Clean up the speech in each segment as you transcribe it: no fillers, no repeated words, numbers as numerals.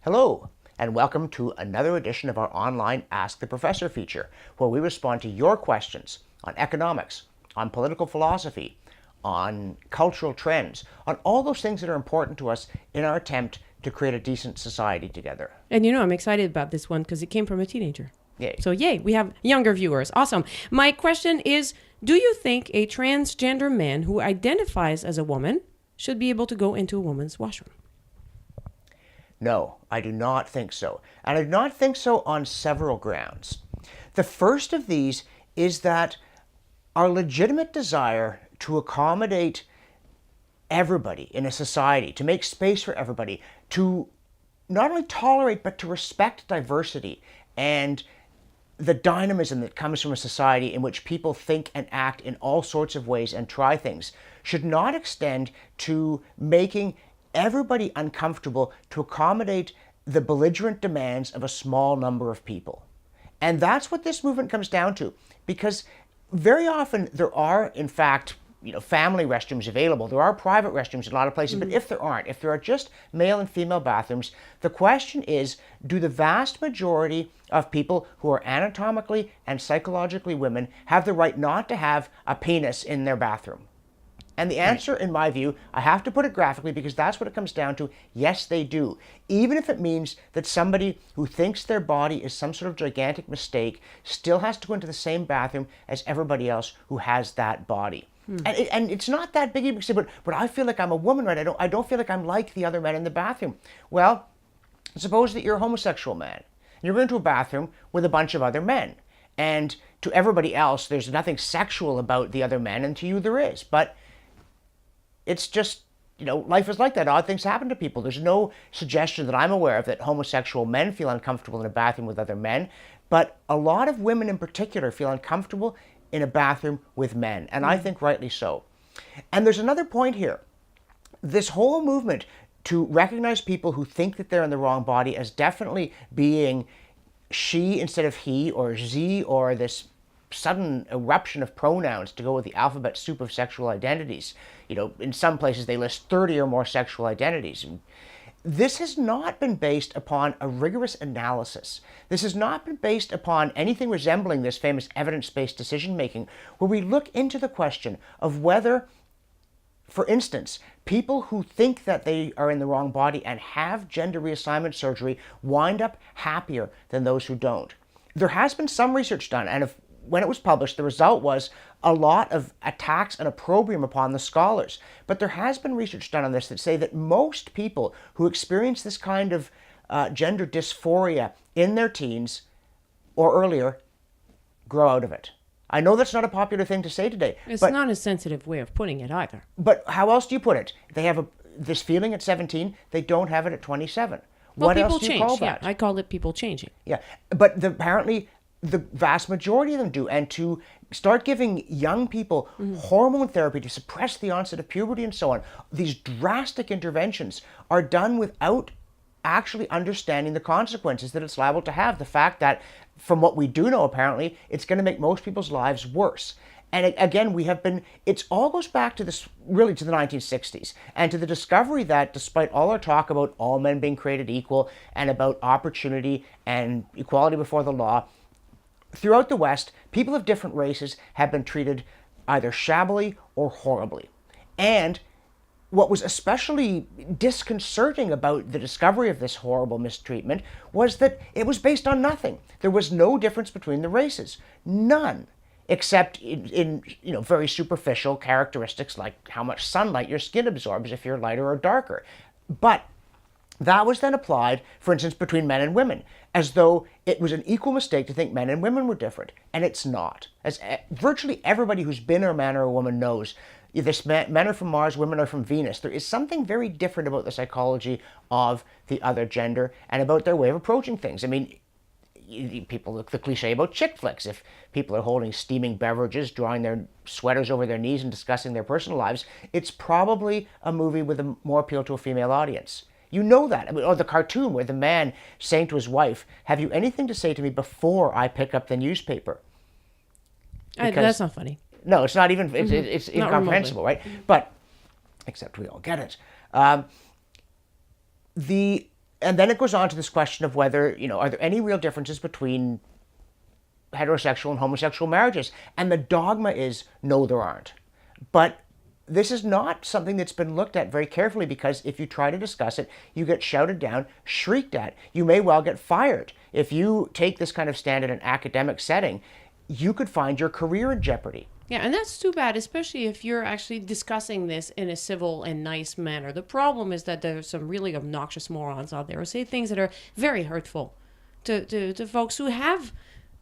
Hello, and welcome to another edition of our online Ask the Professor feature, where we respond to your questions on economics, on political philosophy, on cultural trends, on all those things that are important to us in our attempt to create a decent society together. And I'm excited about this one because it came from a teenager. Yay. So yay, we have younger viewers. Awesome. My question is, do you think a transgender man who identifies as a woman should be able to go into a woman's washroom? No, I do not think so. And I do not think so on several grounds. The first of these is that our legitimate desire to accommodate everybody in a society, to make space for everybody, to not only tolerate but to respect diversity and the dynamism that comes from a society in which people think and act in all sorts of ways and try things, should not extend to making everybody uncomfortable to accommodate the belligerent demands of a small number of people. And that's what this movement comes down to, because very often there are, in fact, family restrooms available. There are private restrooms in a lot of places, but if there aren't, if there are just male and female bathrooms, the question is, do the vast majority of people who are anatomically and psychologically women have the right not to have a penis in their bathroom? And the answer, in my view, I have to put it graphically because that's what it comes down to. Yes, they do. Even if it means that somebody who thinks their body is some sort of gigantic mistake still has to go into the same bathroom as everybody else who has that body. And it's not that big. You can say, but I feel like I'm a woman, right? I don't feel like I'm like the other men in the bathroom. Well, suppose that you're a homosexual man. You're going to a bathroom with a bunch of other men. And to everybody else, there's nothing sexual about the other men, and to you there is. But it's just, life is like that. Odd things happen to people. There's no suggestion that I'm aware of that homosexual men feel uncomfortable in a bathroom with other men. But a lot of women in particular feel uncomfortable in a bathroom with men. And I think rightly so. And there's another point here. This whole movement to recognize people who think that they're in the wrong body as definitely being she instead of he or z, or this sudden eruption of pronouns to go with the alphabet soup of sexual identities. In some places they list 30 or more sexual identities. This has not been based upon a rigorous analysis. This has not been based upon anything resembling this famous evidence-based decision-making, where we look into the question of whether, for instance, people who think that they are in the wrong body and have gender reassignment surgery wind up happier than those who don't. There has been some research done, and when it was published, the result was a lot of attacks and opprobrium upon the scholars. But there has been research done on this that say that most people who experience this kind of gender dysphoria in their teens or earlier grow out of it. I know that's not a popular thing to say today. It's not a sensitive way of putting it either. But how else do you put it? They have this feeling at 17, they don't have it at 27. Well, what people else do you change. call that? I call it people changing. Yeah, but apparently the vast majority of them do. And to start giving young people hormone therapy to suppress the onset of puberty and so on, these drastic interventions are done without actually understanding the consequences that it's liable to have. The fact that, from what we do know apparently, it's going to make most people's lives worse. And again, it all goes back to this, really to the 1960s, and to the discovery that despite all our talk about all men being created equal and about opportunity and equality before the law, throughout the West, people of different races have been treated either shabbily or horribly. And what was especially disconcerting about the discovery of this horrible mistreatment was that it was based on nothing. There was no difference between the races. None. Except in very superficial characteristics like how much sunlight your skin absorbs if you're lighter or darker. But that was then applied, for instance, between men and women, as though it was an equal mistake to think men and women were different. And it's not. As virtually everybody who's been a man or a woman knows, men are from Mars, women are from Venus. There is something very different about the psychology of the other gender and about their way of approaching things. I mean, people look the cliche about chick flicks. If people are holding steaming beverages, drawing their sweaters over their knees and discussing their personal lives, it's probably a movie with a more appeal to a female audience. You know that. Or the cartoon where the man saying to his wife, "Have you anything to say to me before I pick up the newspaper?" That's not funny. No, it's not even, it's incomprehensible, right? But, except we all get it. And then it goes on to this question of whether, are there any real differences between heterosexual and homosexual marriages? And the dogma is no, there aren't. But this is not something that's been looked at very carefully, because if you try to discuss it, you get shouted down, shrieked at. You may well get fired. If you take this kind of stand in an academic setting, you could find your career in jeopardy. Yeah, and that's too bad, especially if you're actually discussing this in a civil and nice manner. The problem is that there's some really obnoxious morons out there who say things that are very hurtful to folks who have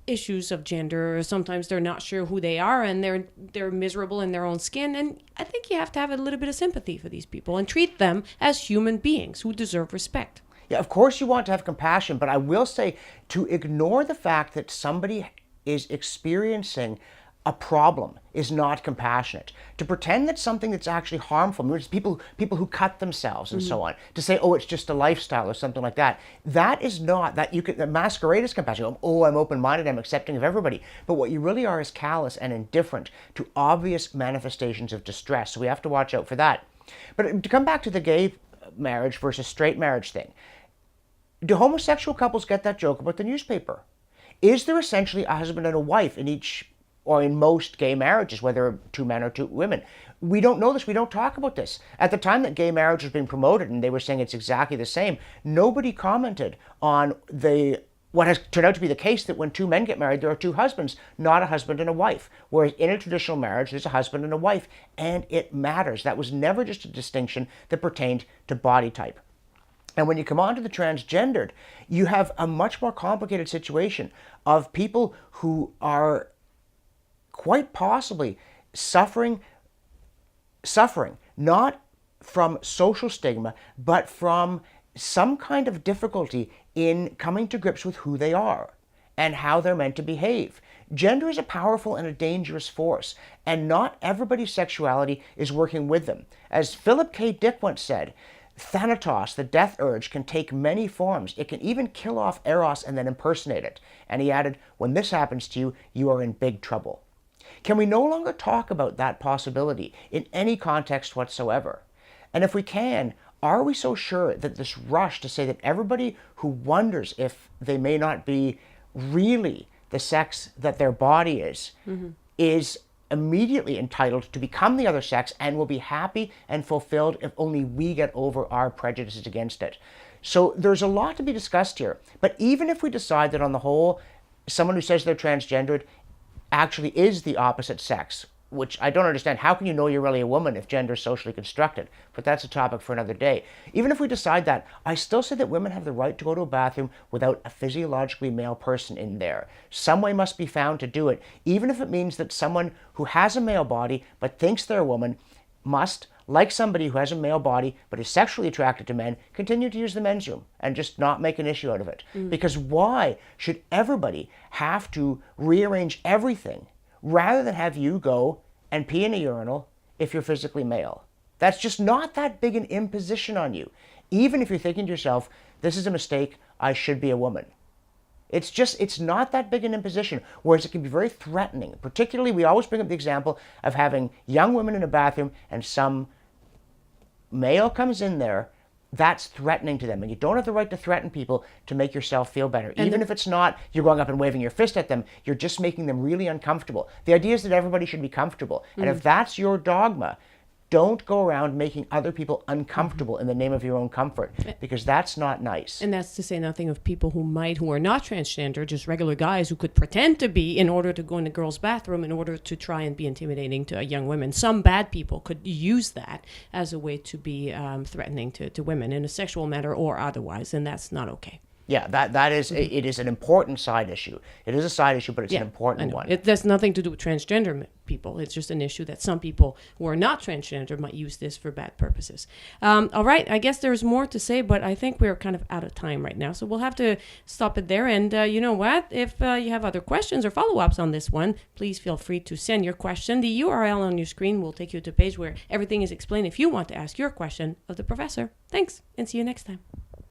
issues of gender, or sometimes they're not sure who they are, and they're miserable in their own skin. And I think you have to have a little bit of sympathy for these people and treat them as human beings who deserve respect. Yeah, of course you want to have compassion, but I will say, to ignore the fact that somebody is experiencing a problem is not compassionate. To pretend that something that's actually harmful, people who cut themselves and so on, to say, oh, it's just a lifestyle or something like that, that is not, that masquerade as compassion. Oh, I'm open-minded, I'm accepting of everybody. But what you really are is callous and indifferent to obvious manifestations of distress. So we have to watch out for that. But to come back to the gay marriage versus straight marriage thing, do homosexual couples get that joke about the newspaper? Is there essentially a husband and a wife in each, or in most gay marriages, whether two men or two women? We don't know this. We don't talk about this. At the time that gay marriage was being promoted and they were saying it's exactly the same, nobody commented on what has turned out to be the case, that when two men get married, there are two husbands, not a husband and a wife. Whereas in a traditional marriage, there's a husband and a wife, and it matters. That was never just a distinction that pertained to body type. And when you come on to the transgendered, you have a much more complicated situation of people who are quite possibly suffering not from social stigma, but from some kind of difficulty in coming to grips with who they are and how they're meant to behave. Gender is a powerful and a dangerous force, and not everybody's sexuality is working with them. As Philip K. Dick once said, Thanatos, the death urge, can take many forms. It can even kill off Eros and then impersonate it. And he added, when this happens to you, you are in big trouble. Can we no longer talk about that possibility in any context whatsoever? And if we can, are we so sure that this rush to say that everybody who wonders if they may not be really the sex that their body is immediately entitled to become the other sex and will be happy and fulfilled if only we get over our prejudices against it? So there's a lot to be discussed here. But even if we decide that on the whole, someone who says they're transgendered actually is the opposite sex, which I don't understand. How can you know you're really a woman if gender is socially constructed? But that's a topic for another day. Even if we decide that, I still say that women have the right to go to a bathroom without a physiologically male person in there. Some way must be found to do it, even if it means that someone who has a male body but thinks they're a woman must, like somebody who has a male body but is sexually attracted to men, continue to use the men's room and just not make an issue out of it. Because why should everybody have to rearrange everything rather than have you go and pee in a urinal if you're physically male? That's just not that big an imposition on you. Even if you're thinking to yourself, this is a mistake, I should be a woman. It's not that big an imposition, whereas it can be very threatening. Particularly, we always bring up the example of having young women in a bathroom and some male comes in there. That's threatening to them, and you don't have the right to threaten people to make yourself feel better. Even if it's not you're going up and waving your fist at them, you're just making them really uncomfortable. The idea is that everybody should be comfortable, and if that's your dogma, don't go around making other people uncomfortable in the name of your own comfort, because that's not nice. And that's to say nothing of people who are not transgender, just regular guys who could pretend to be in order to go in a girl's bathroom in order to try and be intimidating to young women. Some bad people could use that as a way to be threatening to women in a sexual manner or otherwise, and that's not okay. Yeah, that is, it is an important side issue. It is a side issue, but it's an important one. It has nothing to do with transgender people. It's just an issue that some people who are not transgender might use this for bad purposes. All right, I guess there's more to say, but I think we're kind of out of time right now. So we'll have to stop it there. And you know what? If you have other questions or follow-ups on this one, please feel free to send your question. The URL on your screen will take you to a page where everything is explained if you want to ask your question of the professor. Thanks, and see you next time.